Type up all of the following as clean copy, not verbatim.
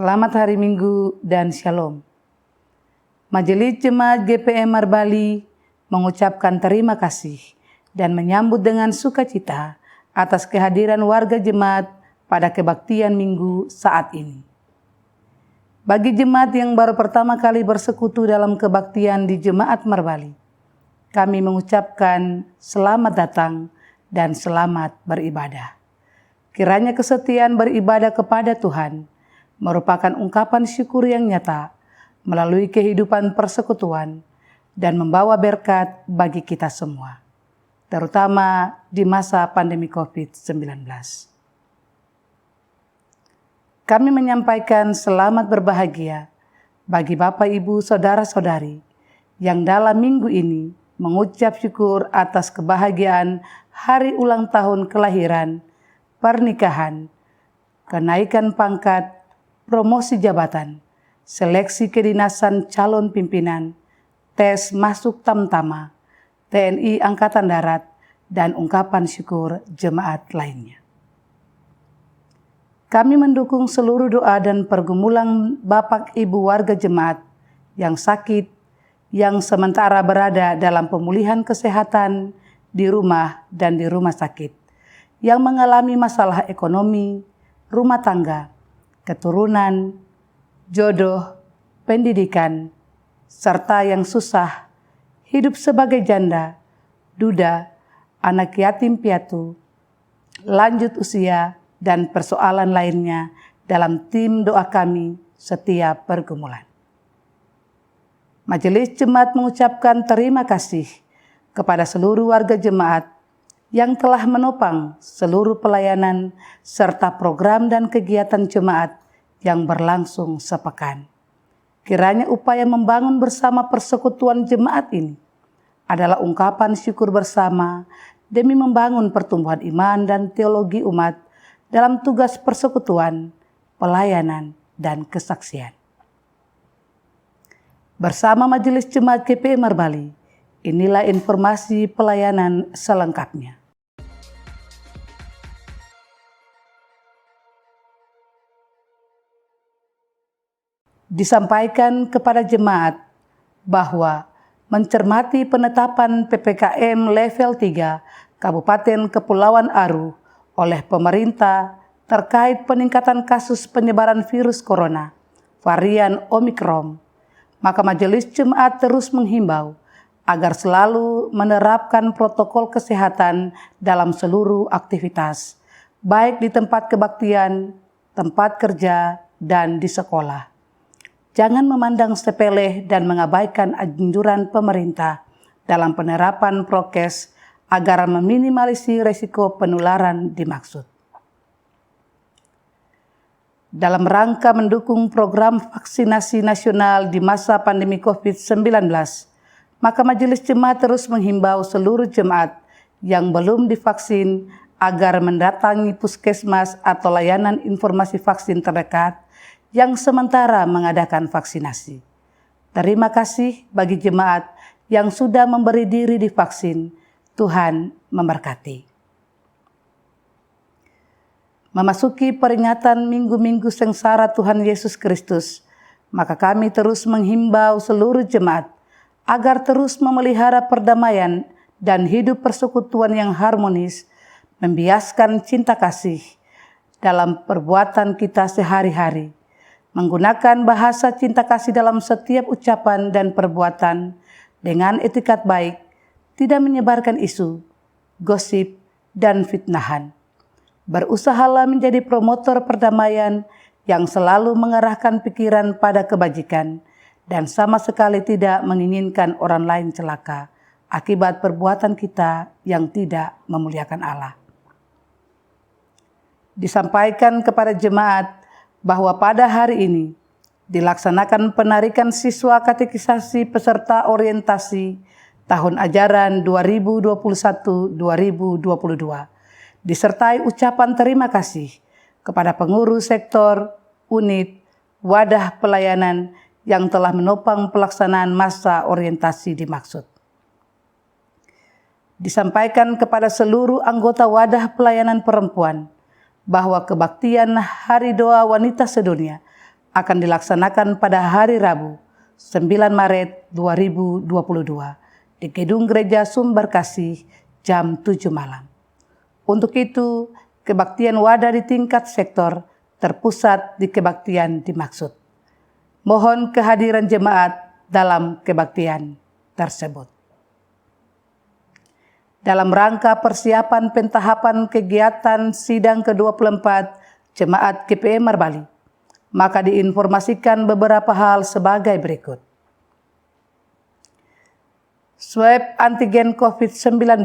Selamat hari Minggu dan Shalom. Majelis Jemaat GPM Marbali mengucapkan terima kasih dan menyambut dengan sukacita atas kehadiran warga jemaat pada kebaktian Minggu saat ini. Bagi jemaat yang baru pertama kali bersekutu dalam kebaktian di Jemaat Marbali, kami mengucapkan selamat datang dan selamat beribadah. Kiranya kesetiaan beribadah kepada Tuhan merupakan ungkapan syukur yang nyata melalui kehidupan persekutuan dan membawa berkat bagi kita semua, terutama di masa pandemi COVID-19. Kami menyampaikan selamat berbahagia bagi Bapak, Ibu, Saudara-saudari yang dalam minggu ini mengucap syukur atas kebahagiaan hari ulang tahun kelahiran, pernikahan, kenaikan pangkat, promosi jabatan, seleksi kedinasan calon pimpinan, tes masuk Tamtama, TNI Angkatan Darat, dan ungkapan syukur jemaat lainnya. Kami mendukung seluruh doa dan pergumulan Bapak Ibu warga jemaat yang sakit, yang sementara berada dalam pemulihan kesehatan di rumah dan di rumah sakit, yang mengalami masalah ekonomi, rumah tangga, keturunan, jodoh, pendidikan, serta yang susah, hidup sebagai janda, duda, anak yatim piatu, lanjut usia, dan persoalan lainnya dalam tim doa kami setiap pergumulan. Majelis Jemaat mengucapkan terima kasih kepada seluruh warga jemaat yang telah menopang seluruh pelayanan serta program dan kegiatan jemaat yang berlangsung sepekan. Kiranya upaya membangun bersama persekutuan jemaat ini adalah ungkapan syukur bersama demi membangun pertumbuhan iman dan teologi umat dalam tugas persekutuan, pelayanan, dan kesaksian. Bersama Majelis Jemaat GPM Marbali, inilah informasi pelayanan selengkapnya. Disampaikan kepada jemaat bahwa mencermati penetapan PPKM level 3 Kabupaten Kepulauan Aru oleh pemerintah terkait peningkatan kasus penyebaran virus corona varian Omikron, maka Majelis Jemaat terus menghimbau agar selalu menerapkan protokol kesehatan dalam seluruh aktivitas, baik di tempat kebaktian, tempat kerja, dan di sekolah. Jangan memandang sepele dan mengabaikan anjuran pemerintah dalam penerapan prokes agar meminimalisir resiko penularan dimaksud. Dalam rangka mendukung program vaksinasi nasional di masa pandemi COVID-19, maka Majelis Jemaat terus menghimbau seluruh jemaat yang belum divaksin agar mendatangi puskesmas atau layanan informasi vaksin terdekat yang sementara mengadakan vaksinasi. Terima kasih bagi jemaat yang sudah memberi diri divaksin. Tuhan memberkati. Memasuki peringatan minggu-minggu sengsara Tuhan Yesus Kristus, maka kami terus menghimbau seluruh jemaat agar terus memelihara perdamaian dan hidup persekutuan yang harmonis, membiaskan cinta kasih dalam perbuatan kita sehari-hari, menggunakan bahasa cinta kasih dalam setiap ucapan dan perbuatan dengan etikat baik, tidak menyebarkan isu, gosip, dan fitnahan. Berusahalah menjadi promotor perdamaian yang selalu mengarahkan pikiran pada kebajikan dan sama sekali tidak menginginkan orang lain celaka akibat perbuatan kita yang tidak memuliakan Allah. Disampaikan kepada jemaat bahwa pada hari ini dilaksanakan penarikan siswa katekisasi peserta orientasi tahun ajaran 2021-2022, disertai ucapan terima kasih kepada pengurus sektor, unit, wadah pelayanan yang telah menopang pelaksanaan masa orientasi dimaksud. Disampaikan kepada seluruh anggota wadah pelayanan perempuan bahwa kebaktian Hari Doa Wanita Sedunia akan dilaksanakan pada hari Rabu, 9 Maret 2022 di Gedung Gereja Sumber Kasih jam 7 malam. Untuk itu, kebaktian wadah di tingkat sektor terpusat di kebaktian dimaksud. Mohon kehadiran jemaat dalam kebaktian tersebut. Dalam rangka persiapan pentahapan kegiatan sidang ke-24 Jemaat GPI Marbali, maka diinformasikan beberapa hal sebagai berikut. Swab antigen COVID-19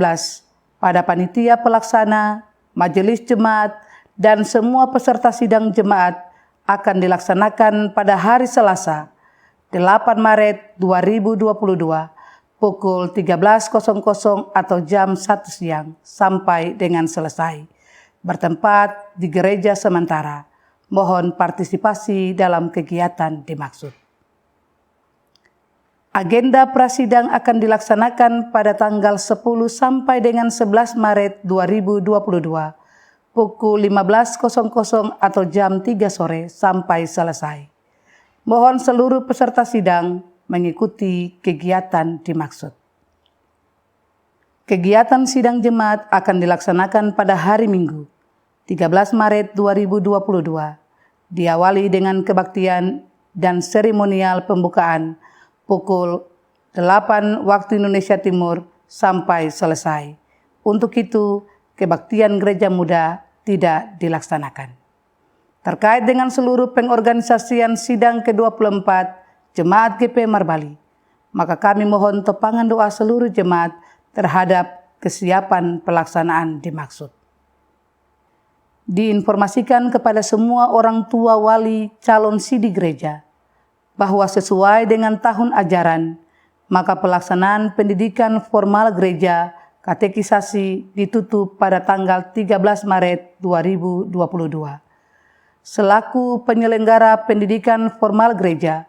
pada panitia pelaksana, majelis jemaat, dan semua peserta sidang jemaat akan dilaksanakan pada hari Selasa, 8 Maret 2022, pukul 13.00 atau jam 1 siang sampai dengan selesai, bertempat di gereja sementara. Mohon partisipasi dalam kegiatan dimaksud. Agenda prasidang akan dilaksanakan pada tanggal 10 sampai dengan 11 Maret 2022, pukul 15.00 atau jam 3 sore sampai selesai. Mohon seluruh peserta sidang mengikuti kegiatan dimaksud. Kegiatan sidang jemaat akan dilaksanakan pada hari Minggu, 13 Maret 2022, diawali dengan kebaktian dan seremonial pembukaan pukul 8 waktu Indonesia Timur sampai selesai. Untuk itu, kebaktian gereja muda tidak dilaksanakan. Terkait dengan seluruh pengorganisasian sidang ke-24 Jemaat GPI Marbali, maka kami mohon topangan doa seluruh jemaat terhadap kesiapan pelaksanaan dimaksud. Diinformasikan kepada semua orang tua wali calon sidi gereja bahwa sesuai dengan tahun ajaran, maka pelaksanaan pendidikan formal gereja katekisasi ditutup pada tanggal 13 Maret 2022. Selaku penyelenggara pendidikan formal gereja,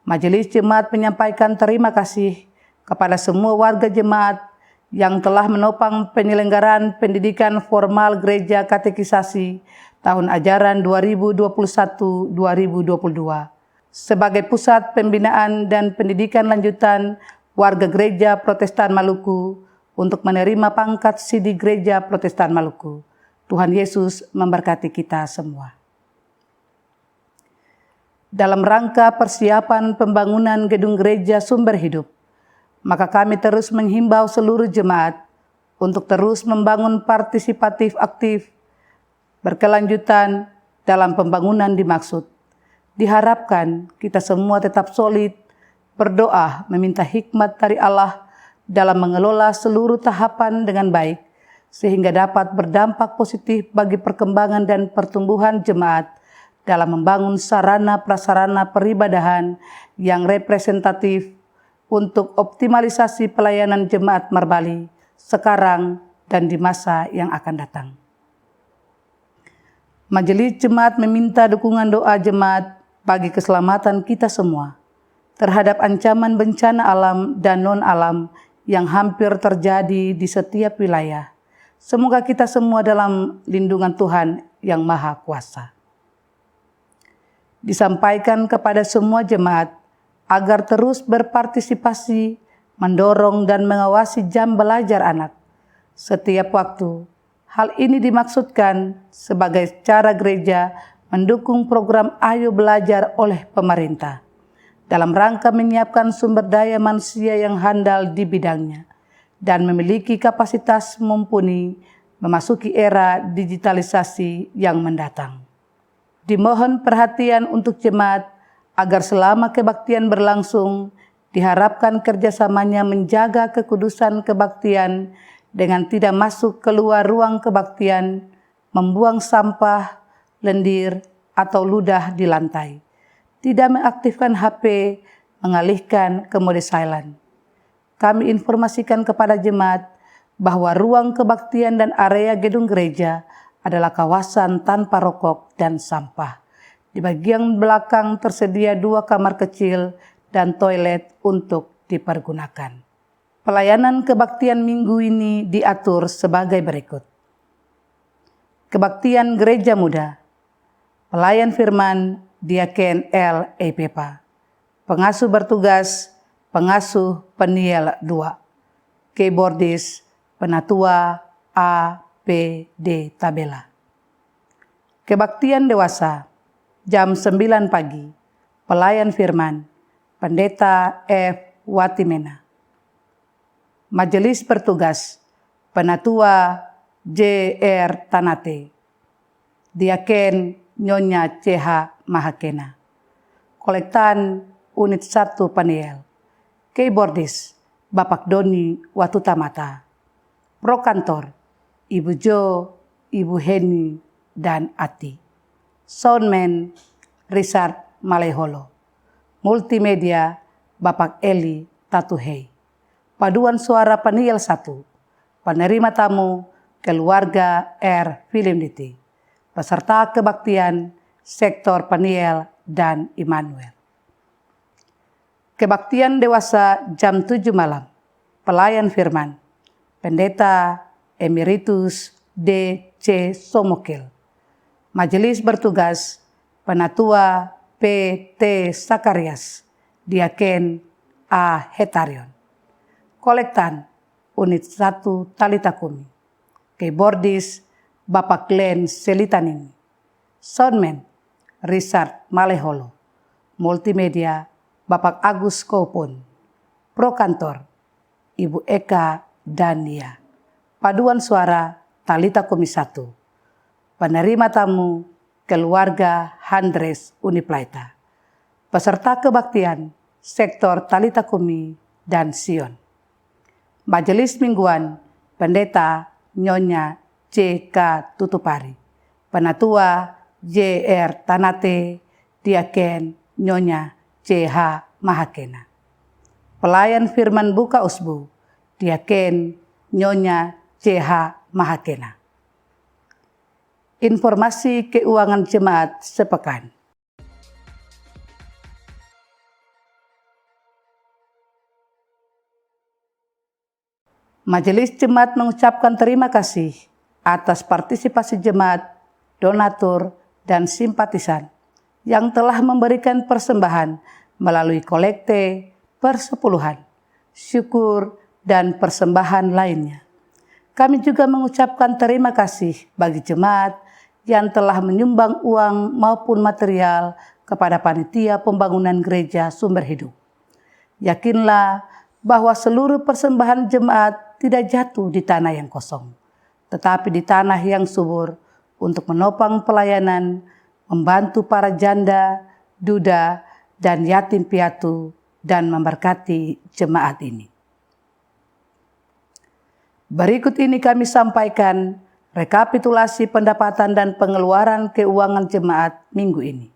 Majelis Jemaat menyampaikan terima kasih kepada semua warga jemaat yang telah menopang penyelenggaraan pendidikan formal gereja katekisasi tahun ajaran 2021-2022 sebagai pusat pembinaan dan pendidikan lanjutan warga gereja Protestan Maluku untuk menerima pangkat sidi gereja Protestan Maluku. Tuhan Yesus memberkati kita semua. Dalam rangka persiapan pembangunan gedung gereja Sumber Hidup, maka kami terus menghimbau seluruh jemaat untuk terus membangun partisipatif aktif, berkelanjutan dalam pembangunan dimaksud. Diharapkan kita semua tetap solid, berdoa meminta hikmat dari Allah dalam mengelola seluruh tahapan dengan baik, sehingga dapat berdampak positif bagi perkembangan dan pertumbuhan jemaat dalam membangun sarana-prasarana peribadahan yang representatif untuk optimalisasi pelayanan jemaat Marbali sekarang dan di masa yang akan datang. Majelis Jemaat meminta dukungan doa jemaat bagi keselamatan kita semua terhadap ancaman bencana alam dan non-alam yang hampir terjadi di setiap wilayah. Semoga kita semua dalam lindungan Tuhan yang Maha Kuasa. Disampaikan kepada semua jemaat agar terus berpartisipasi, mendorong dan mengawasi jam belajar anak setiap waktu. Hal ini dimaksudkan sebagai cara gereja mendukung program Ayo Belajar oleh pemerintah dalam rangka menyiapkan sumber daya manusia yang handal di bidangnya dan memiliki kapasitas mumpuni memasuki era digitalisasi yang mendatang. Dimohon perhatian untuk jemaat agar selama kebaktian berlangsung, diharapkan kerjasamanya menjaga kekudusan kebaktian dengan tidak masuk keluar ruang kebaktian, membuang sampah, lendir, atau ludah di lantai, tidak mengaktifkan HP, mengalihkan ke mode silent. Kami informasikan kepada jemaat bahwa ruang kebaktian dan area gedung gereja adalah kawasan tanpa rokok dan sampah. Di bagian belakang tersedia 2 kamar kecil dan toilet untuk dipergunakan. Pelayanan kebaktian minggu ini diatur sebagai berikut. Kebaktian Gereja Muda, pelayan firman Diaken L. Epepa. Pengasuh bertugas, Pengasuh Peniel 2. Keyboardis, Penatua A. P. D. Tabela. Kebaktian dewasa, jam 9 pagi, pelayan firman, Pendeta F. Watimena. Majelis bertugas, Penatua J. R. Tanate. Diaken Nyonya C.H. Mahakena. Kolektan Unit 1 Paniel. Keyboardis, Bapak Doni Watutamata. Prokantor, Ibu Jo, Ibu Heni, dan Ati. Soundman, Richard Maleholo. Multimedia, Bapak Eli Tatuhei. Paduan suara Paniel 1. Penerima tamu, keluarga R. Filimditi. Peserta kebaktian, sektor Paniel dan Immanuel. Kebaktian dewasa jam 7 malam, pelayan firman, Pendeta Emeritus D. C. Somokil. Majelis bertugas, Penatua P. T. Sakarias. Diaken A. Hetarion. Kolektan Unit 1 Talita Kumi. Keyboardis, Bapak Glenn Selitanini. Soundman, Richard Maleholo. Multimedia, Bapak Agus Kopun. Prokantor, Ibu Eka Dania. Paduan suara Talita Kumi 1. Penerima tamu, keluarga Handres Uniplaita. Peserta kebaktian, sektor Talita Kumi dan Sion. Majelis mingguan, Pendeta Nyonya C. K. Tutupari. Penatua J. R. Tanate. Diaken Nyonya C. H. Mahakena. Pelayan firman buka usbu, Diaken Nyonya C. H. Mahakena. Informasi keuangan jemaat sepekan. Majelis Jemaat mengucapkan terima kasih atas partisipasi jemaat, donatur, dan simpatisan yang telah memberikan persembahan melalui kolekte, persepuluhan, syukur, dan persembahan lainnya. Kami juga mengucapkan terima kasih bagi jemaat yang telah menyumbang uang maupun material kepada panitia pembangunan gereja Sumber Hidup. Yakinlah bahwa seluruh persembahan jemaat tidak jatuh di tanah yang kosong, tetapi di tanah yang subur untuk menopang pelayanan, membantu para janda, duda, dan yatim piatu, dan memberkati jemaat ini. Berikut ini kami sampaikan rekapitulasi pendapatan dan pengeluaran keuangan jemaat minggu ini.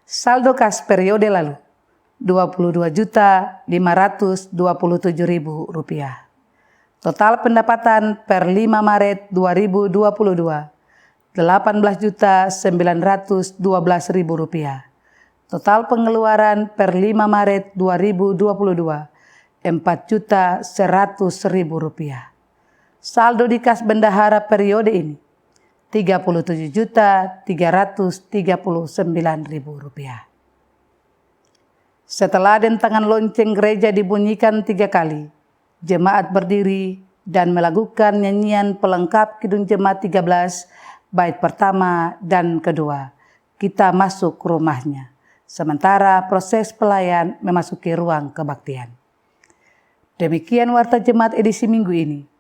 Saldo kas periode lalu, Rp22.527.000. Total pendapatan per 5 Maret 2022, Rp18.912.000. Total pengeluaran per 5 Maret 2022, Rp4.100.000. Saldo di kas bendahara periode ini, Rp37.339.000. Setelah dentangan lonceng gereja dibunyikan 3 kali, jemaat berdiri dan melakukan nyanyian pelengkap Kidung Jemaat 13, bait pertama dan kedua. Kita masuk ke rumahnya. Sementara proses pelayan memasuki ruang kebaktian. Demikian warta jemaat edisi minggu ini.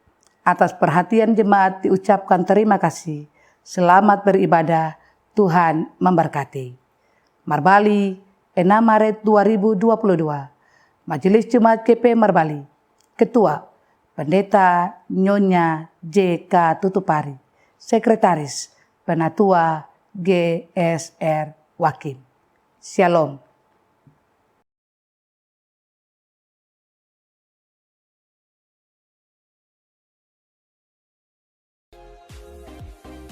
Atas perhatian jemaat diucapkan terima kasih. Selamat beribadah. Tuhan memberkati. Marbali, 6 Maret 2022. Majelis Jemaat GP Marbali. Ketua, Pendeta Nyonya J. K. Tutupari. Sekretaris, Penatua G. S. R. Wakim. Shalom.